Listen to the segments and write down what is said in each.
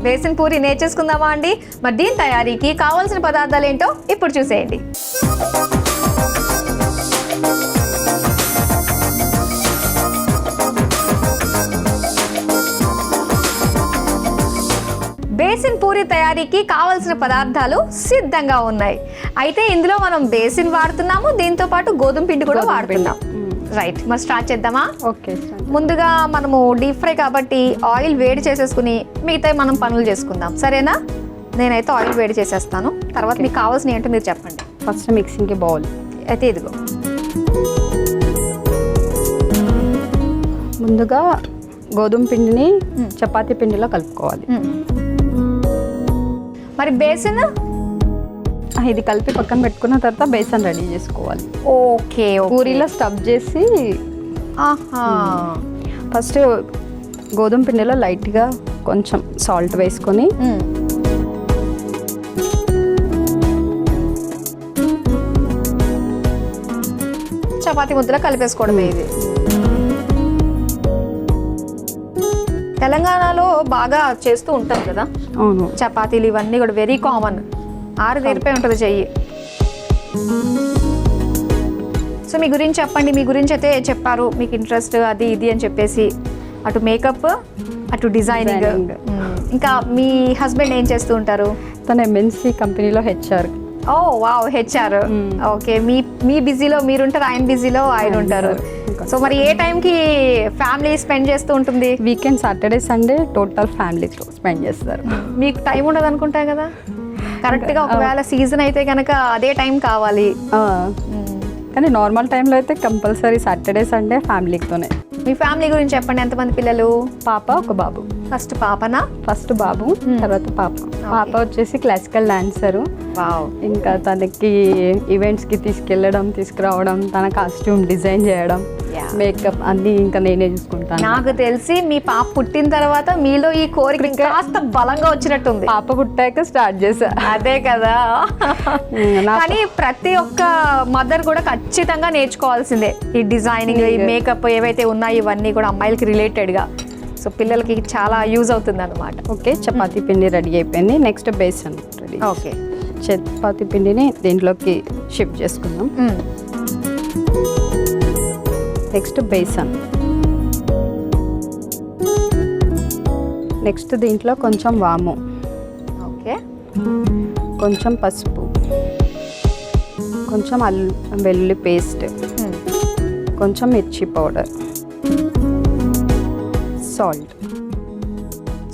Basin puri నేర్చేసుకుందామా అండి? మరి దీని తయారీకి కావాల్సిన పదార్థాలు ఏంటో ఇప్పుడు చూసేయండి. బేసిన్ పూరి తయారీకి కావాల్సిన పదార్థాలు సిద్ధంగా ఉన్నాయి. అయితే ఇందులో మనం బేసిన్ వాడుతున్నాము, దీంతో పాటు గోధుమ పిండి కూడా వాడుతున్నాం. రైట్, మరి స్టార్ట్ చేద్దామా? ఓకే. ముందుగా మనము డీప్ ఫ్రై కాబట్టి ఆయిల్ వేడి చేసేసుకుని మిగతా మనం పనులు చేసుకుందాం, సరేనా? నేనైతే ఆయిల్ వేడి చేసేస్తాను, తర్వాత మీకు కావాల్సిన ఏంటో మీరు చెప్పండి. ఫస్ట్ మిక్సింగ్కి బౌల్ అయితే ఇదిగో ముందుగా గోధుమ పిండిని చపాతీ పిండిలో కలుపుకోవాలి. మరి బేసిన్ ఇది కలిపి పక్కన పెట్టుకున్న తర్వాత బేసన్ రెడీ చేసుకోవాలి. ఓకే, పూరీలో స్టఫ్ చేసి ఫస్ట్ గోధుమ పిండిలో లైట్గా కొంచెం సాల్ట్ వేసుకొని చపాతీ ముద్దలా కలిపేసుకోవడమే. ఇది తెలంగాణలో బాగా చేస్తూ ఉంటాం కదా. అవును, చపాతీలు ఇవన్నీ కూడా వెరీ కామన్. ఆరు తెరిపై ఉంటుంది చెయ్యి. సో మీ గురించి చెప్పండి, మీ గురించి అయితే చెప్పారు, మీకు ఇంట్రెస్ట్ అది ఇది అని చెప్పేసి. అటు మేకప్, అటు డిజైనింగ్. ఇంకా మీ హస్బెండ్ ఏం చేస్తూ ఉంటారు? తన ఎంఎన్సీ కంపెనీలో హెచ్ఆర్. ఓ వావ్, హెచ్ఆర్. ఓకే, మీ బిజీలో మీరుంటారు, ఆయన బిజీలో ఆయన ఉంటారు. సో మరి ఏ టైంకి ఫ్యామిలీ స్పెండ్ చేస్తూ ఉంటుంది? వీకెండ్ సాటర్డే సండే టోటల్ ఫ్యామిలీతో స్పెండ్ చేస్తారు. మీకు టైం ఉండదు అనుకుంటా కదా కరెక్ట్గా? ఒకవేళ సీజన్ అయితే కనుక అదే టైం కావాలి. కానీ నార్మల్ టైంలో అయితే కంపల్సరీ సాటర్డే సండే ఫ్యామిలీతోనే. మీ ఫ్యామిలీ గురించి చెప్పండి. ఎంతమంది పిల్లలు? పాప, ఒక బాబు. ఫస్ట్ పాపనా? ఫస్ట్ బాబు, తర్వాత పాప. పాప వచ్చేసి క్లాసికల్ డాన్సరు. ఇంకా తనకి ఈవెంట్స్కి తీసుకెళ్ళడం, తీసుకురావడం, తన కాస్ట్యూమ్ డిజైన్ చేయడం, మేకప్ అన్నీ ఇంకా నేనే చూసుకుంటాను. నాకు తెలిసి మీ పాప పుట్టిన తర్వాత మీలో ఈ కోరిక కాస్త బలంగా వచ్చినట్టుంది. పాప పుట్టాక స్టార్ట్ చేశా. అదే కదా. కానీ ప్రతి ఒక్క మదర్ కూడా ఖచ్చితంగా నేర్చుకోవాల్సిందే ఈ డిజైనింగ్, ఈ మేకప్ ఏవైతే ఉన్నాయో ఇవన్నీ కూడా అమ్మాయిలకి రిలేటెడ్గా. సో పిల్లలకి చాలా యూజ్ అవుతుంది అన్నమాట. ఓకే, చపాతీ పిండి రెడీ అయిపోయింది. Next besan ready. Okay, chapati పిండిని దీంట్లోకి షిఫ్ట్ చేసుకుందాం. నెక్స్ట్ బేసన్. నెక్స్ట్ దీంట్లో కొంచెం వాము. ఓకే, కొంచెం పసుపు, కొంచెం వెల్లుల్లి పేస్ట్, కొంచెం మిర్చి పౌడర్, సాల్ట్.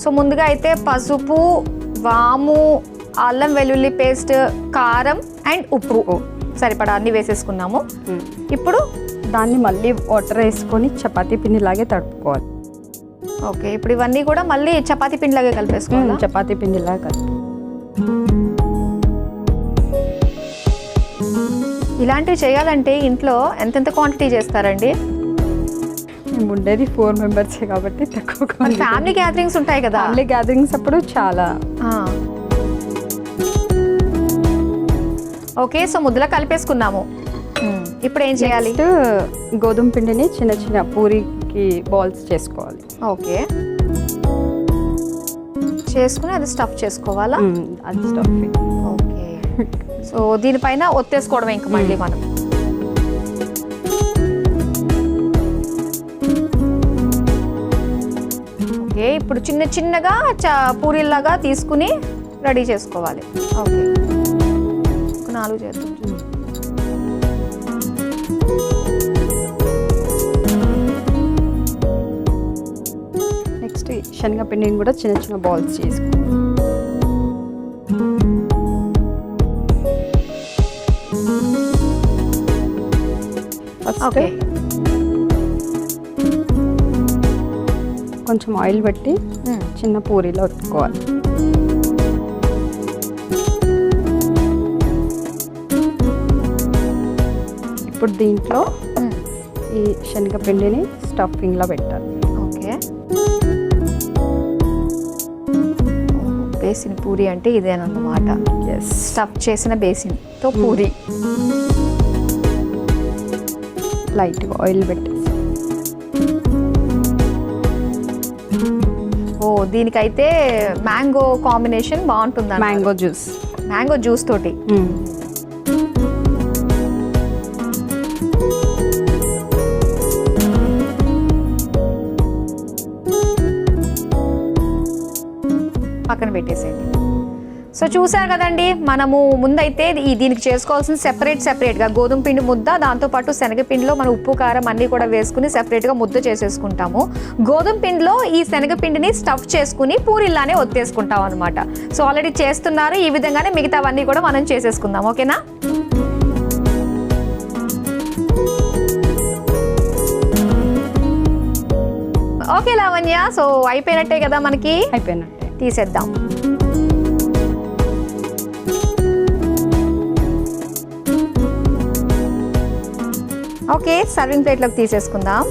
సో ముందుగా అయితే పసుపు, వాము, అల్లం వెల్లుల్లి పేస్ట్, కారం అండ్ ఉప్పు సరిపడా అన్ని వేసేసుకున్నాము. ఇప్పుడు దాన్ని మళ్ళీ వాటర్ వేసుకొని చపాతీ పిండిలాగే తడుపుకోవాలి. ఓకే, ఇప్పుడు ఇవన్నీ కూడా మళ్ళీ చపాతీ పిండిలాగే కలిపేసుకోవాలి. చపాతీ పిండిలాగా కలిపి. ఇలాంటివి చేయాలంటే ఇంట్లో ఎంతెంత క్వాంటిటీ చేస్తారండి? మేము ఉండేది 4 మెంబర్సే కాబట్టి తక్కువ. ఫ్యామిలీ గ్యాదరింగ్స్ ఉంటాయి కదా. ఫ్యామిలీ గ్యాదరింగ్స్ అప్పుడు చాలా. ఓకే, సో ముద్దలా కలిపేసుకున్నాము. ఇప్పుడు ఏం చేయాలి? గోధుమ పిండిని చిన్న చిన్న పూరికి బాల్స్ చేసుకోవాలి. ఓకే, చేసుకుని అది స్టఫ్ చేసుకోవాలా? అది స్టఫింగ్. ఓకే, సో దీనిపైన ఒత్తేసుకోవడం ఇంకా మళ్ళీ మనం. ఓకే, ఇప్పుడు చిన్న చిన్నగా పూరీలాగా తీసుకుని రెడీ చేసుకోవాలి. ఓకే, 4 చేద్దాం. నెక్స్ట్ శనగపిండిని కూడా చిన్న చిన్న బాల్స్ చేసుకోవాలి. ఓకే, కొంచెం ఆయిల్ పెట్టి చిన్న పూరీలో ఒత్తుకోవాలి. ఇప్పుడు దీంట్లో ఈ శనగపిండిని స్టఫింగ్లో పెట్టాలి. ఓకే, బేసిన్ పూరి అంటే ఇదేనన్నమాట. స్టఫ్ చేసిన బేసిన్తో పూరి. లైట్గా ఆయిల్ పెట్టేసి. ఓ దీనికైతే మ్యాంగో కాంబినేషన్ బాగుంటుంది. మ్యాంగో జ్యూస్ తోటి. పక్కన పెట్టేసేయండి. సో చూసారు కదండి, మనము ముందైతే దీనికి చేసుకోవాల్సిన సెపరేట్గా గోధుమ పిండి ముద్ద, దాంతోపాటు శనగపిండిలో మనం ఉప్పు కారం అన్నీ కూడా వేసుకుని సెపరేట్గా ముద్ద చేసేసుకుంటాము. గోధుమ పిండిలో ఈ శనగపిండిని స్టఫ్ చేసుకుని పూరిల్లానే ఒత్తేసుకుంటాం అనమాట. సో ఆల్రెడీ చేస్తున్నారు, ఈ విధంగానే మిగతావన్నీ కూడా మనం చేసేసుకుందాం. ఓకేనా? ఓకే లావణ్య, సో అయిపోయినట్టే కదా మనకి? అయిపోయినట్టే. తీసేద్దాం. ఓకే, సర్వింగ్ ప్లేట్లోకి తీసేసుకుందాం.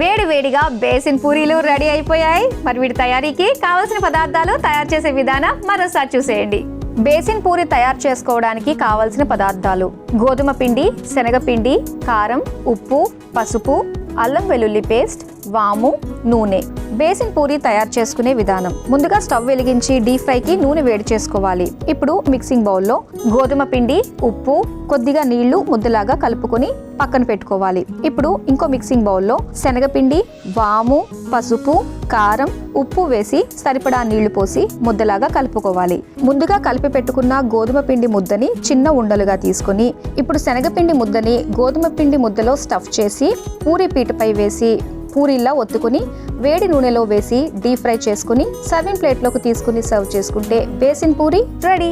వేడివేడిగా బేసిన్ పూరీలు రెడీ అయిపోయాయి. మరి వీటి తయారీకి కావలసిన పదార్థాలు, తయారు చేసే విధానం మరోసారి చూసేయండి. బేసిన్ పూరి తయారు చేసుకోవడానికి కావలసిన పదార్థాలు: గోధుమ పిండి, శనగపిండి, కారం, ఉప్పు, పసుపు, అల్లం వెల్లుల్లి పేస్ట్, వాము, నూనె. బేసిన్ పూరి తయారు చేసుకునే విధానం: ముందుగా స్టవ్ వెలిగించి డీప్ ఫ్రైకి నూనె వేడి చేసుకోవాలి. ఇప్పుడు మిక్సింగ్ బౌల్లో గోధుమ పిండి, ఉప్పు, కొద్దిగా నీళ్లు ముద్దలాగా కలుపుకొని పక్కన పెట్టుకోవాలి. ఇప్పుడు ఇంకో మిక్సింగ్ బౌల్లో శనగపిండి, వాము, పసుపు, కారం, ఉప్పు వేసి సరిపడా నీళ్లు పోసి ముద్దలాగా కలుపుకోవాలి. ముందుగా కలిపి పెట్టుకున్న గోధుమ పిండి ముద్దని చిన్న ఉండలుగా తీసుకుని ఇప్పుడు శనగపిండి ముద్దని గోధుమ పిండి ముద్దలో స్టఫ్ చేసి పూరి పీటపై వేసి పూరీలా ఒత్తుకుని వేడి నూనెలో వేసి డీప్ ఫ్రై చేసుకుని సర్వింగ్ ప్లేట్లోకి తీసుకుని సర్వ్ చేసుకుంటే బేసిన్ పూరి రెడీ.